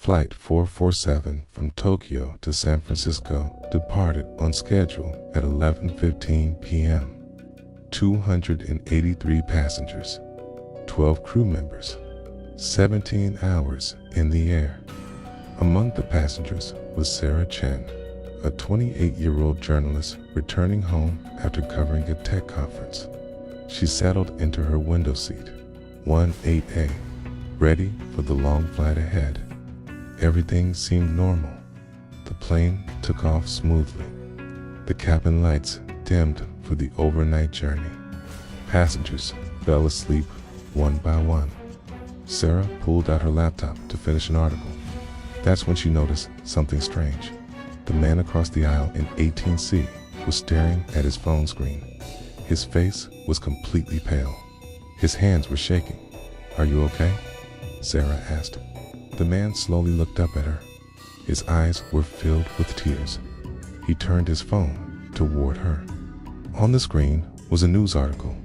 Flight 447 from Tokyo to San Francisco departed on schedule at 11:15 p.m. 283 passengers, 12 crew members, 17 hours in the air. Among the passengers was Sarah Chen, a 28-year-old journalist returning home after covering a tech conference. She settled into her window seat, 18A, ready for the long flight ahead. Everything seemed normal. The plane took off smoothly. The cabin lights dimmed for the overnight journey. Passengers fell asleep one by one. Sarah pulled out her laptop to finish an article. That's when she noticed something strange. The man across the aisle in 18C was staring at his phone screen. His face was completely pale. His hands were shaking. "Are you okay?" Sarah asked. The man slowly looked up at her. His eyes were filled with tears. He turned his phone toward her. On the screen was a news article.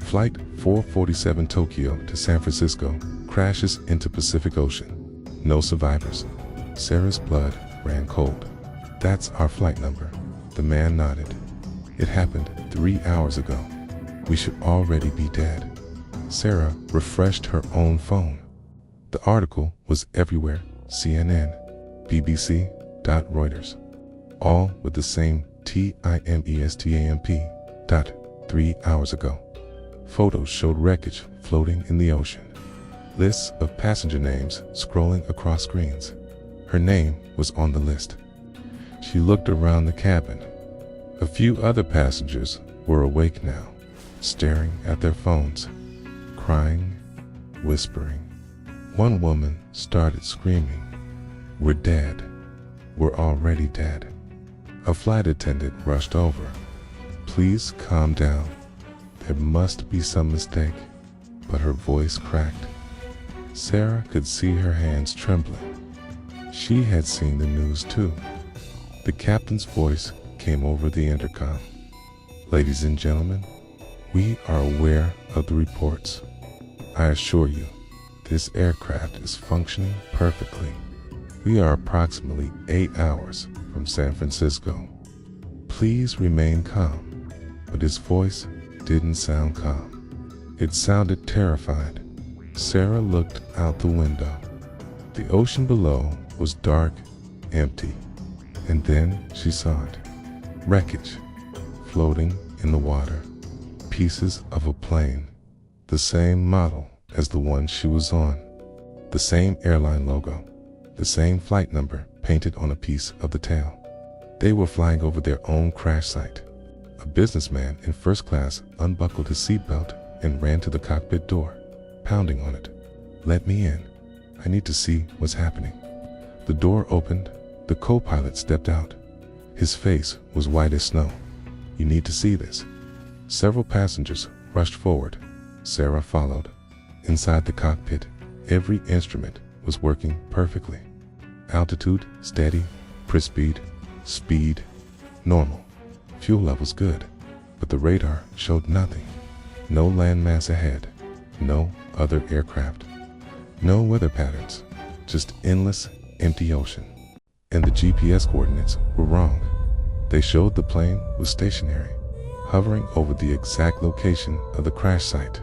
Flight 447 Tokyo to San Francisco crashes into Pacific Ocean. No survivors. Sarah's blood ran cold. "That's our flight number." The man nodded. "It happened 3 hours ago. We should already be dead." Sarah refreshed her own phone. The article was everywhere: CNN, BBC, Reuters, all with the same timestamp. 3 hours ago. Photos showed wreckage floating in the ocean. Lists of passenger names scrolling across screens. Her name was on the list. She looked around the cabin. A few other passengers were awake now, staring at their phones, crying, whispering. One woman started screaming, "We're dead. We're already dead." A flight attendant rushed over. "Please calm down. There must be some mistake." But her voice cracked. Sarah could see her hands trembling. She had seen the news too. The captain's voice came over the intercom. "Ladies and gentlemen, we are aware of the reports. I assure you, this aircraft is functioning perfectly. We are approximately 8 hours from San Francisco. Please remain calm." But his voice didn't sound calm. It sounded terrified. Sarah looked out the window. The ocean below was dark, empty. And then she saw it. Wreckage, floating in the water. Pieces of a plane. The same model as the one she was on. The same airline logo. The same flight number painted on a piece of the tail. They were flying over their own crash site. A businessman in first class unbuckled his seatbelt and ran to the cockpit door, pounding on it. "Let me in. I need to see what's happening." The door opened. The co-pilot stepped out. His face was white as snow. "You need to see this." Several passengers rushed forward. Sarah followed. Inside the cockpit, every instrument was working perfectly. Altitude steady, prespeed, speed normal. Fuel levels good, but the radar showed nothing. No landmass ahead, no other aircraft, no weather patterns, just endless, empty ocean. And the GPS coordinates were wrong. They showed the plane was stationary, hovering over the exact location of the crash site.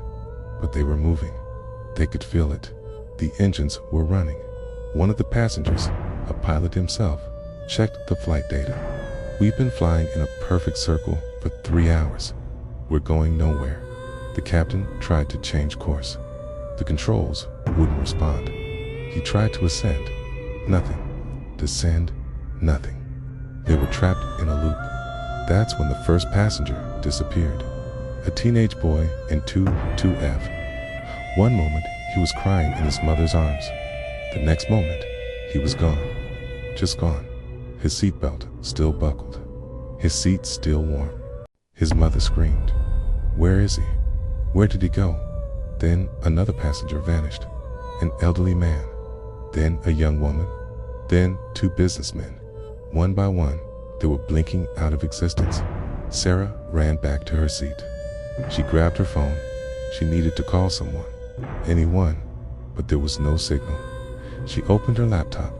But they were moving. They could feel it. The engines were running. One of the passengers, a pilot himself, checked the flight data. "We've been flying in a perfect circle for 3 hours. We're going nowhere." The captain tried to change course. The controls wouldn't respond. He tried to ascend. Nothing. Descend. Nothing. They were trapped in a loop. That's when the first passenger disappeared. A teenage boy in 22F. One moment, he was crying in his mother's arms. The next moment, he was gone. Just gone. His seatbelt still buckled. His seat still warm. His mother screamed. "Where is he? Where did he go?" Then another passenger vanished. An elderly man. Then a young woman. Then 2 businessmen. One by one, they were blinking out of existence. Sarah ran back to her seat. She grabbed her phone. She needed to call someone. Anyone, but there was no signal. She opened her laptop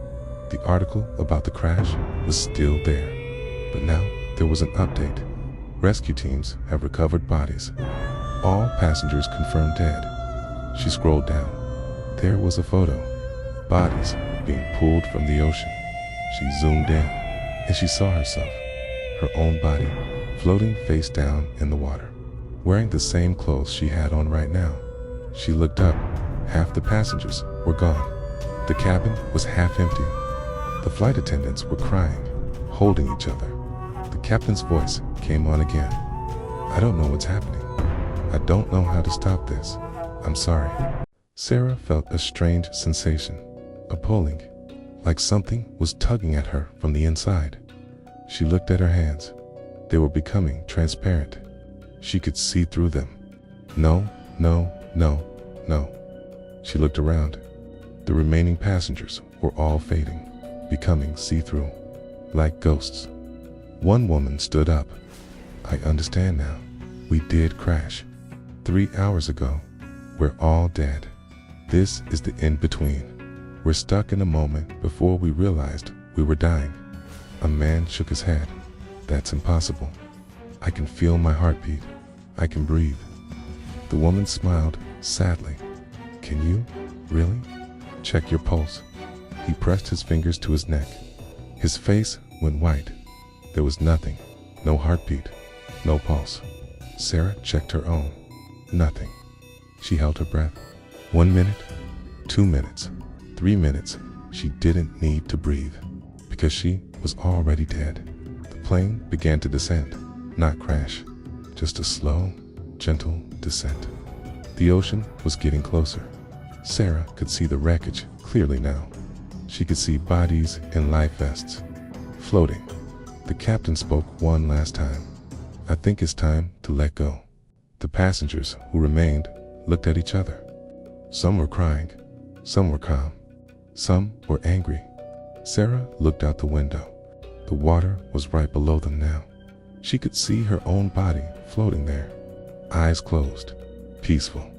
The article about the crash was still there, but now there was an update. Rescue teams have recovered bodies. All passengers confirmed dead. She scrolled down. There was a photo. Bodies being pulled from the ocean. She zoomed in, and she saw herself, her own body, floating face down in the water, wearing the same clothes she had on right now. She looked up. Half the passengers were gone. The cabin was half empty. The flight attendants were crying, holding each other. The captain's voice came on again. I don't know what's happening. I don't know how to stop this. I'm sorry. Sarah felt a strange sensation, a pulling, like something was tugging at her from the inside. She looked at her hands. They were becoming transparent. She could see through them. No, no, no, no. She looked around. The remaining passengers were all fading, becoming see-through, like ghosts. One woman stood up. I understand now. We did crash. 3 hours ago. We're all dead. This is the in-between. We're stuck in a moment before we realized we were dying. A man shook his head. That's impossible. I can feel my heartbeat. I can breathe. The woman smiled sadly. Can you? Really? Check your pulse. He pressed his fingers to his neck. His face went white. There was nothing. No heartbeat. No pulse. Sarah checked her own. Nothing. She held her breath. 1 minute, 2 minutes, 3 minutes. She didn't need to breathe because she was already dead. The plane began to descend, not crash, just a slow, gentle descent. The ocean was getting closer. Sarah could see the wreckage clearly now. She could see bodies in life vests, floating. The captain spoke one last time. I think it's time to let go. The passengers who remained looked at each other. Some were crying, some were calm, some were angry. Sarah looked out the window. The water was right below them now. She could see her own body floating there, eyes closed, peaceful.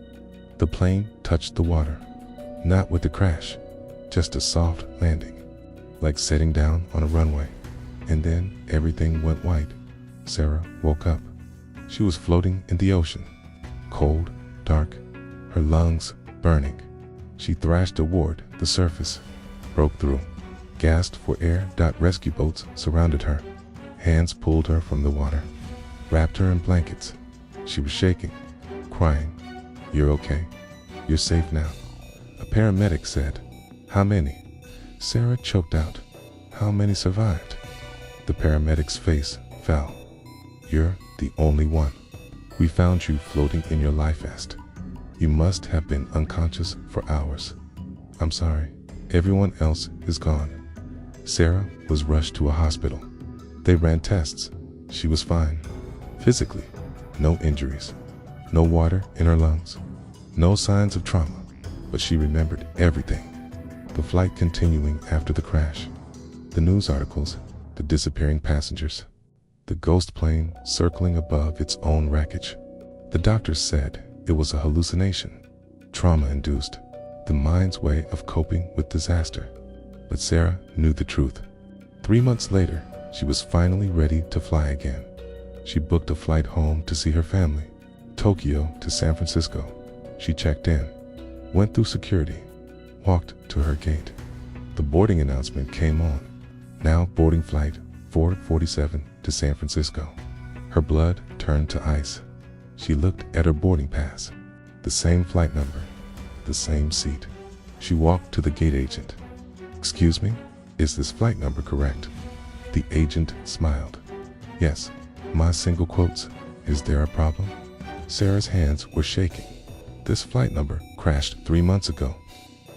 The plane touched the water, not with a crash, just a soft landing, like setting down on a runway. And then everything went white. Sarah woke up. She was floating in the ocean, cold, dark, her lungs burning. She thrashed toward the surface, broke through, gasped for air. Rescue boats surrounded her. Hands pulled her from the water, wrapped her in blankets. She was shaking, crying. You're okay. You're safe now. A paramedic said. How many? Sarah choked out. How many survived? The paramedic's face fell. You're the only one. We found you floating in your life vest. You must have been unconscious for hours. I'm sorry. Everyone else is gone. Sarah was rushed to a hospital. They ran tests. She was fine. Physically, no injuries, no water in her lungs, no signs of trauma, but she remembered everything. The flight continuing after the crash, the news articles, the disappearing passengers, the ghost plane circling above its own wreckage. The doctors said it was a hallucination, trauma-induced, the mind's way of coping with disaster. But Sarah knew the truth. 3 months later, she was finally ready to fly again. She booked a flight home to see her family, Tokyo to San Francisco. She checked in, went through security, walked to her gate. The boarding announcement came on. Now boarding flight 447 to San Francisco. Her blood turned to ice. She looked at her boarding pass. The same flight number, the same seat. She walked to the gate agent. Excuse me, is this flight number correct? The agent smiled. Yes, my single quotes. Is there a problem? Sarah's hands were shaking. This flight number crashed 3 months ago.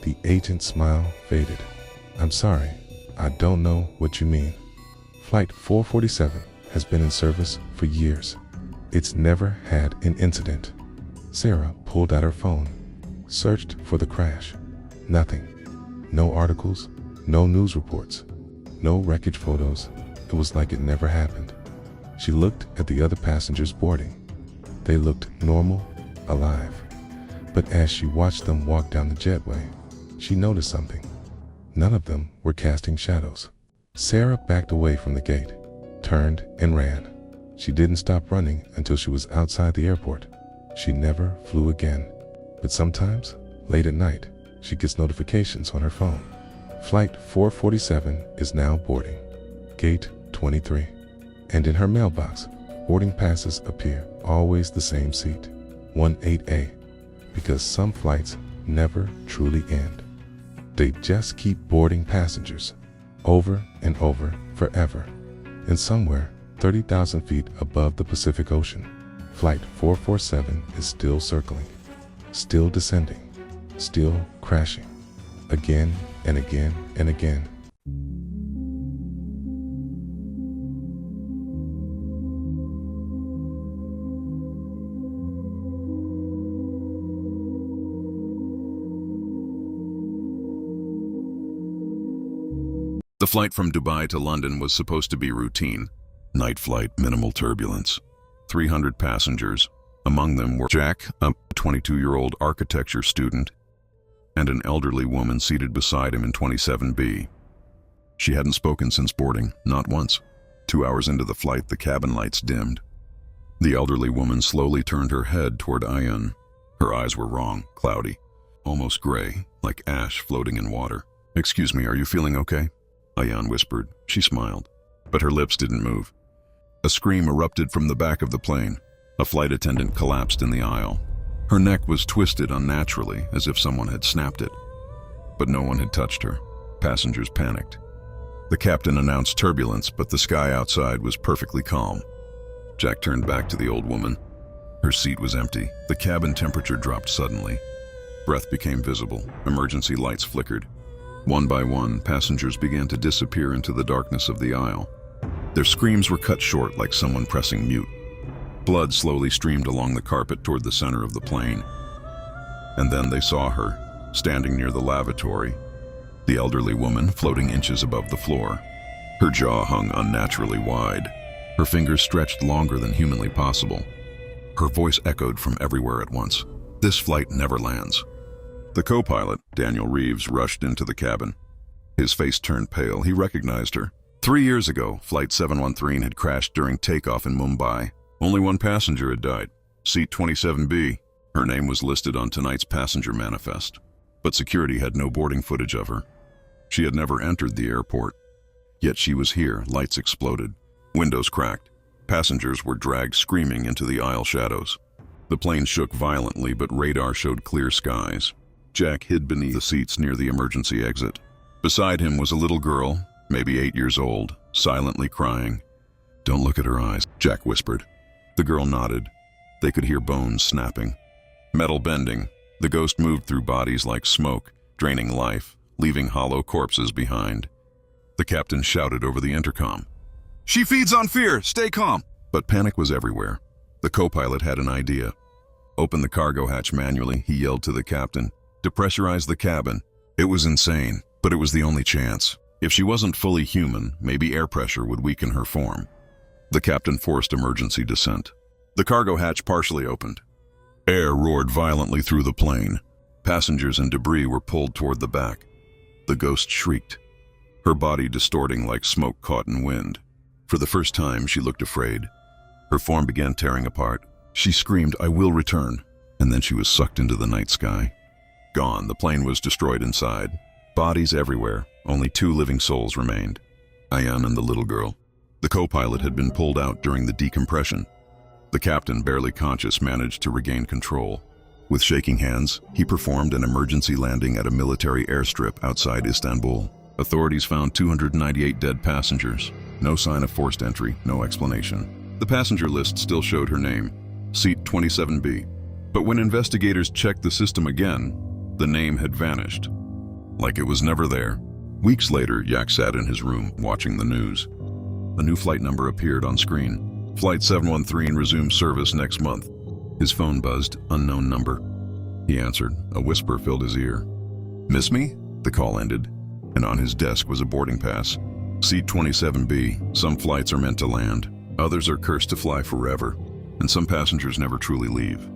The agent's smile faded. I'm sorry, I don't know what you mean. Flight 447 has been in service for years. It's never had an incident. Sarah pulled out her phone, searched for the crash. Nothing. No articles, no news reports, no wreckage photos. It was like it never happened. She looked at the other passengers boarding. They looked normal, alive. But as she watched them walk down the jetway, she noticed something. None of them were casting shadows. Sarah backed away from the gate, turned and ran. She didn't stop running until she was outside the airport. She never flew again. But sometimes, late at night, she gets notifications on her phone. Flight 447 is now boarding. Gate 23. And in her mailbox, boarding passes appear, always the same seat, 18A, because some flights never truly end. They just keep boarding passengers, over and over, forever. And somewhere, 30,000 feet above the Pacific Ocean, Flight 447 is still circling, still descending, still crashing, again and again and again. The flight from Dubai to London was supposed to be routine. Night flight, minimal turbulence. 300 passengers. Among them were Jack, a 22-year-old architecture student, and an elderly woman seated beside him in 27B. She hadn't spoken since boarding, not once. 2 hours into the flight, the cabin lights dimmed. The elderly woman slowly turned her head toward Ayan. Her eyes were wrong, cloudy, almost gray, like ash floating in water. "Excuse me, are you feeling okay?" Ayan whispered. She smiled, but her lips didn't move. A scream erupted from the back of the plane. A flight attendant collapsed in the aisle. Her neck was twisted unnaturally, as if someone had snapped it. But no one had touched her. Passengers panicked. The captain announced turbulence, but the sky outside was perfectly calm. Jack turned back to the old woman. Her seat was empty. The cabin temperature dropped suddenly. Breath became visible. Emergency lights flickered. One by one, passengers began to disappear into the darkness of the aisle. Their screams were cut short like someone pressing mute. Blood slowly streamed along the carpet toward the center of the plane. And then they saw her, standing near the lavatory, the elderly woman floating inches above the floor. Her jaw hung unnaturally wide. Her fingers stretched longer than humanly possible. Her voice echoed from everywhere at once. "This flight never lands." The co-pilot, Daniel Reeves, rushed into the cabin. His face turned pale. He recognized her. 3 years ago, Flight 713 had crashed during takeoff in Mumbai. Only one passenger had died, seat 27B. Her name was listed on tonight's passenger manifest, but security had no boarding footage of her. She had never entered the airport. Yet she was here. Lights exploded. Windows cracked. Passengers were dragged screaming into the aisle shadows. The plane shook violently, but radar showed clear skies. Jack hid beneath the seats near the emergency exit. Beside him was a little girl, maybe 8 years old, silently crying. "Don't look at her eyes," Jack whispered. The girl nodded. They could hear bones snapping, metal bending. The ghost moved through bodies like smoke, draining life, leaving hollow corpses behind. The captain shouted over the intercom, "She feeds on fear, stay calm." But panic was everywhere. The co-pilot had an idea. "Open the cargo hatch manually," he yelled to the captain. "Depressurize the cabin." It was insane, but it was the only chance. If she wasn't fully human, maybe air pressure would weaken her form. The captain forced emergency descent. The cargo hatch partially opened. Air roared violently through the plane. Passengers and debris were pulled toward the back. The ghost shrieked, her body distorting like smoke caught in wind. For the first time, she looked afraid. Her form began tearing apart. She screamed, "I will return," and then she was sucked into the night sky. Gone, the plane was destroyed inside. Bodies everywhere, only 2 living souls remained, Ayan and the little girl. The co-pilot had been pulled out during the decompression. The captain, barely conscious, managed to regain control. With shaking hands, he performed an emergency landing at a military airstrip outside Istanbul. Authorities found 298 dead passengers. No sign of forced entry, no explanation. The passenger list still showed her name, seat 27B. But when investigators checked the system again, the name had vanished, like it was never there. Weeks later, Yak sat in his room, watching the news. A new flight number appeared on screen. Flight 713 resumes service next month. His phone buzzed, unknown number. He answered. A whisper filled his ear. "Miss me?" The call ended, and on his desk was a boarding pass. Seat 27B. Some flights are meant to land. Others are cursed to fly forever, and some passengers never truly leave.